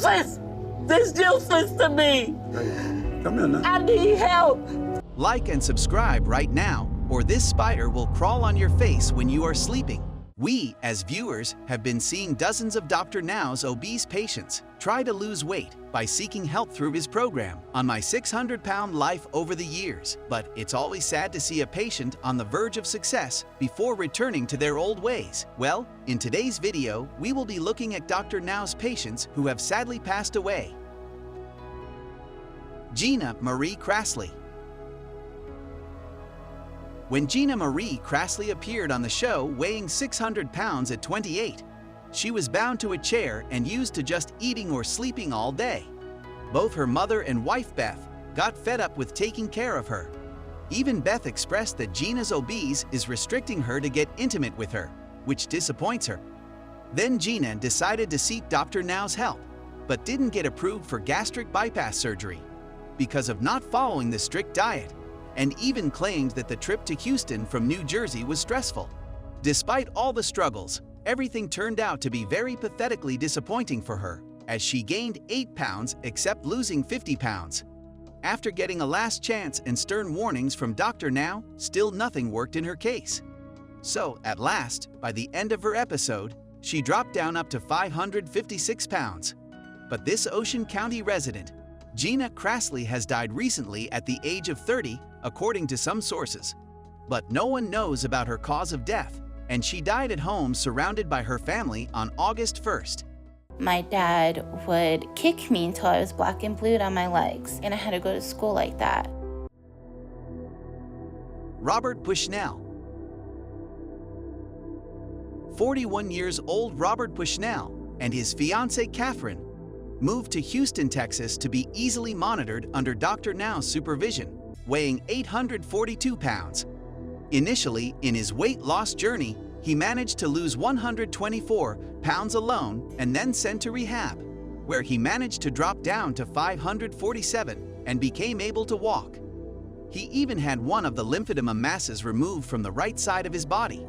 useless. This is useless to me. Come here now. I need help. Like and subscribe right now, or this spider will crawl on your face when you are sleeping. We, as viewers, have been seeing dozens of Dr. Now's obese patients try to lose weight by seeking help through his program On My 600-Pound Life over the years. But it's always sad to see a patient on the verge of success before returning to their old ways. Well, in today's video, we will be looking at Dr. Now's patients who have sadly passed away. Gina Marie Crasley. When Gina Marie Crasley appeared on the show weighing 600 pounds at 28, she was bound to a chair and used to just eating or sleeping all day. Both her mother and wife Beth got fed up with taking care of her. Even Beth expressed that Gina's obese is restricting her to get intimate with her, which disappoints her. Then Gina decided to seek Dr. Now's help, but didn't get approved for gastric bypass surgery because of not following the strict diet, and even claimed that the trip to Houston from New Jersey was stressful. Despite all the struggles, everything turned out to be very pathetically disappointing for her, as she gained 8 pounds except losing 50 pounds. After getting a last chance and stern warnings from Dr. Now, still nothing worked in her case. So, at last, by the end of her episode, she dropped down up to 556 pounds. But this Ocean County resident, Gina Crasley, has died recently at the age of 30, according to some sources. But no one knows about her cause of death, and she died at home surrounded by her family on August 1st. My dad would kick me until I was black and blued on my legs, and I had to go to school like that. Robert Bushnell. 41 years old Robert Bushnell and his fiancée Catherine moved to Houston, Texas to be easily monitored under Dr. Now's supervision, weighing 842 pounds. Initially, in his weight loss journey, he managed to lose 124 pounds alone and then sent to rehab, where he managed to drop down to 547 and became able to walk. He even had one of the lymphedema masses removed from the right side of his body.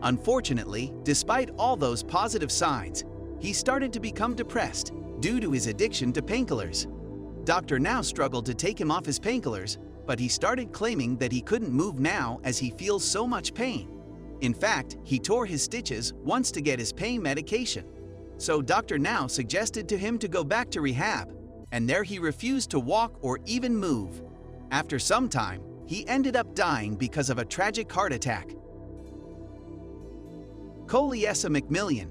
Unfortunately, despite all those positive signs, he started to become depressed due to his addiction to painkillers. Dr. Now struggled to take him off his painkillers, but he started claiming that he couldn't move now as he feels so much pain. In fact, he tore his stitches once to get his pain medication. So Dr. Now suggested to him to go back to rehab, and there he refused to walk or even move. After some time, he ended up dying because of a tragic heart attack. Coliessa McMillian.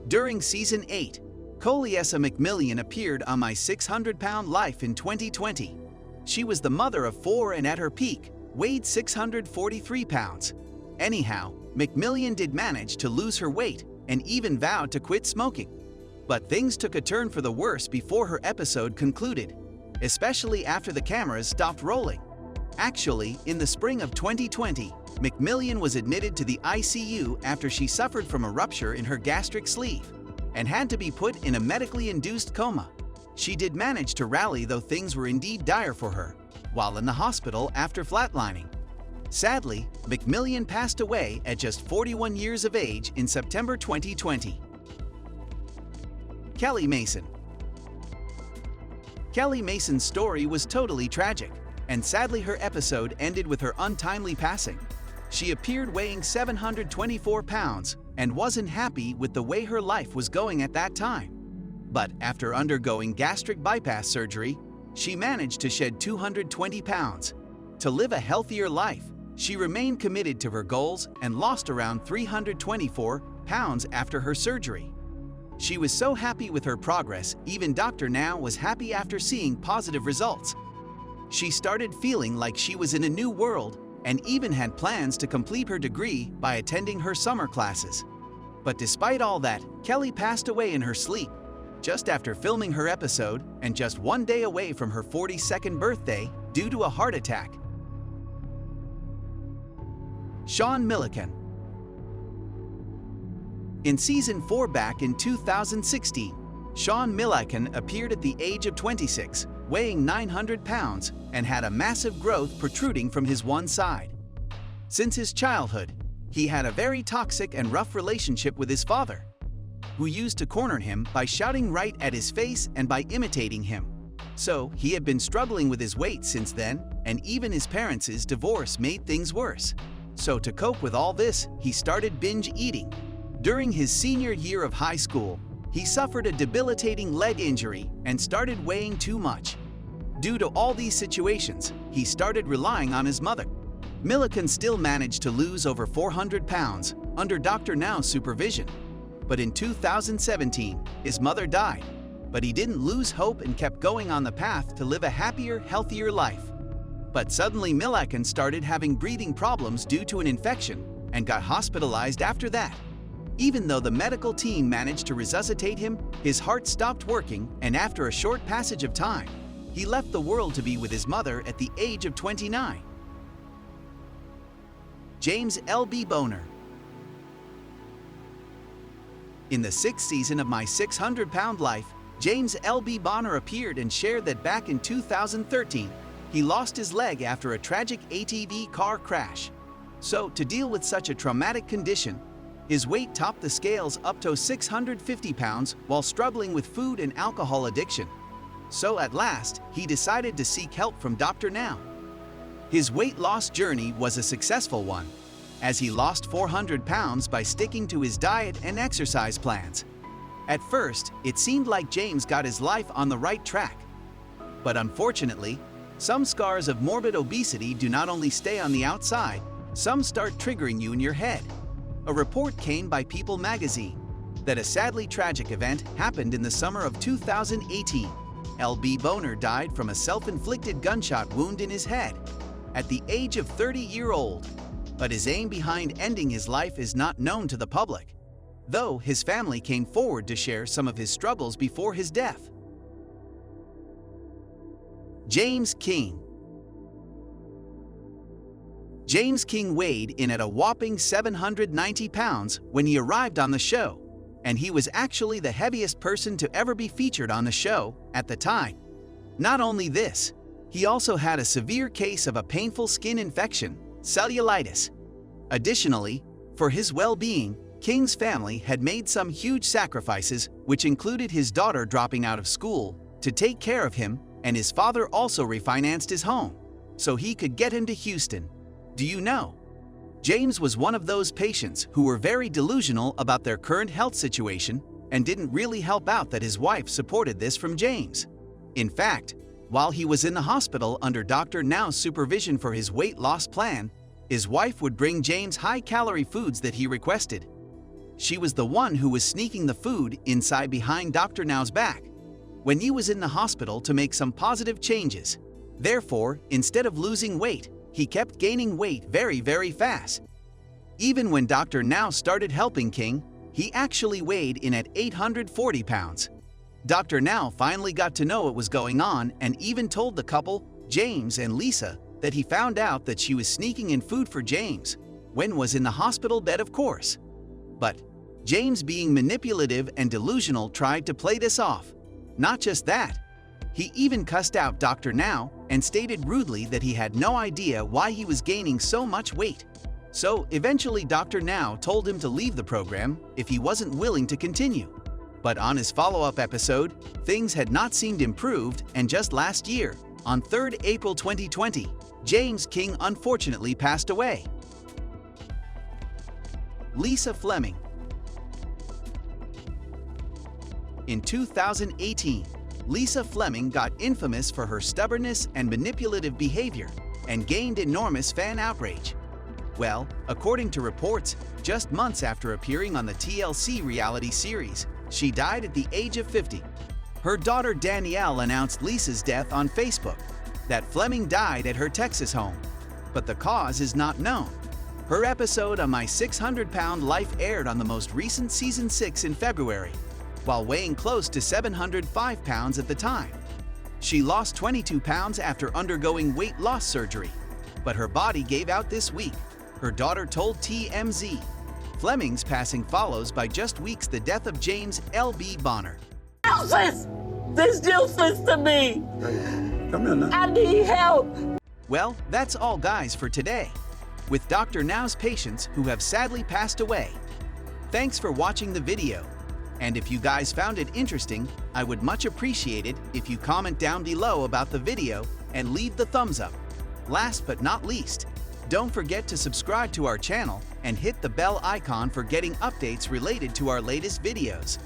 During Season 8, Coliessa McMillian appeared on My 600-Pound Life in 2020. She was the mother of 4 and at her peak, weighed 643 pounds. Anyhow, McMillian did manage to lose her weight and even vowed to quit smoking. But things took a turn for the worse before her episode concluded, especially after the cameras stopped rolling. Actually, in the spring of 2020, McMillian was admitted to the ICU after she suffered from a rupture in her gastric sleeve and had to be put in a medically induced coma. She did manage to rally, though things were indeed dire for her, while in the hospital after flatlining. Sadly, McMillian passed away at just 41 years of age in September 2020. Kelly Mason. Kelly Mason's story was totally tragic, and sadly her episode ended with her untimely passing. She appeared weighing 724 pounds and wasn't happy with the way her life was going at that time. But after undergoing gastric bypass surgery, she managed to shed 220 pounds. To live a healthier life, she remained committed to her goals and lost around 324 pounds after her surgery. She was so happy with her progress, even Dr. Now was happy after seeing positive results. She started feeling like she was in a new world and even had plans to complete her degree by attending her summer classes. But despite all that, Kelly passed away in her sleep, just after filming her episode and just 1 day away from her 42nd birthday due to a heart attack. Sean Millican. In Season 4 back in 2016, Sean Millican appeared at the age of 26, weighing 900 pounds and had a massive growth protruding from his one side. Since his childhood, he had a very toxic and rough relationship with his father. who used to corner him by shouting right at his face and by imitating him. So, he had been struggling with his weight since then, and even his parents' divorce made things worse. So to cope with all this, he started binge eating. During his senior year of high school, he suffered a debilitating leg injury and started weighing too much. Due to all these situations, he started relying on his mother. Milliken still managed to lose over 400 pounds under Dr. Now's supervision. But in 2017, his mother died. But he didn't lose hope and kept going on the path to live a happier, healthier life. But suddenly Milliken started having breathing problems due to an infection and got hospitalized after that. Even though the medical team managed to resuscitate him, his heart stopped working, and after a short passage of time, he left the world to be with his mother at the age of 29. James L.B. Bonner. In the sixth season of My 600-Pound Life, James L.B. Bonner appeared and shared that back in 2013, he lost his leg after a tragic ATV car crash. So, to deal with such a traumatic condition, his weight topped the scales up to 650 pounds while struggling with food and alcohol addiction. So at last, he decided to seek help from Dr. Now. His weight loss journey was a successful one, as he lost 400 pounds by sticking to his diet and exercise plans. At first, it seemed like James got his life on the right track. But unfortunately, some scars of morbid obesity do not only stay on the outside, some start triggering you in your head. A report came by People magazine that a sadly tragic event happened in the summer of 2018. L.B. Bonner died from a self-inflicted gunshot wound in his head at the age of 30-year-old. But his aim behind ending his life is not known to the public, though his family came forward to share some of his struggles before his death. James King. James King weighed in at a whopping 790 pounds when he arrived on the show, and he was actually the heaviest person to ever be featured on the show at the time. Not only this, he also had a severe case of a painful skin infection, cellulitis. Additionally, for his well-being, King's family had made some huge sacrifices, which included his daughter dropping out of school to take care of him, and his father also refinanced his home so he could get him to Houston. Do you know? James was one of those patients who were very delusional about their current health situation and didn't really help out that his wife supported this from James. In fact, while he was in the hospital under Dr. Now's supervision for his weight loss plan, his wife would bring James high-calorie foods that he requested. She was the one who was sneaking the food inside behind Dr. Now's back when he was in the hospital to make some positive changes. Therefore, instead of losing weight, he kept gaining weight very, very fast. Even when Dr. Now started helping King, he actually weighed in at 840 pounds. Dr. Now finally got to know what was going on and even told the couple, James and Lisa, that he found out that she was sneaking in food for James when was in the hospital bed, of course. But James, being manipulative and delusional, tried to play this off. Not just that, he even cussed out Dr. Now and stated rudely that he had no idea why he was gaining so much weight. So eventually Dr. Now told him to leave the program if he wasn't willing to continue. But on his follow-up episode, things had not seemed improved, and just last year, on 3rd April 2020, James King unfortunately passed away. Lisa Fleming. In 2018, Lisa Fleming got infamous for her stubbornness and manipulative behavior and gained enormous fan outrage. Well, according to reports, just months after appearing on the TLC reality series, she died at the age of 50. Her daughter Danielle announced Lisa's death on Facebook, that Fleming died at her Texas home, but the cause is not known. Her episode on My 600-Pound Life aired on the most recent season 6 in February, while weighing close to 705 pounds at the time. She lost 22 pounds after undergoing weight loss surgery, but her body gave out this week, her daughter told TMZ. Fleming's passing follows by just weeks the death of James L.B. Bonner. Useless! This useless to me! Come here now. I need help! Well, that's all, guys, for today, with Dr. Now's patients who have sadly passed away. Thanks for watching the video. And if you guys found it interesting, I would much appreciate it if you comment down below about the video and leave the thumbs up. Last but not least, don't forget to subscribe to our channel and hit the bell icon for getting updates related to our latest videos.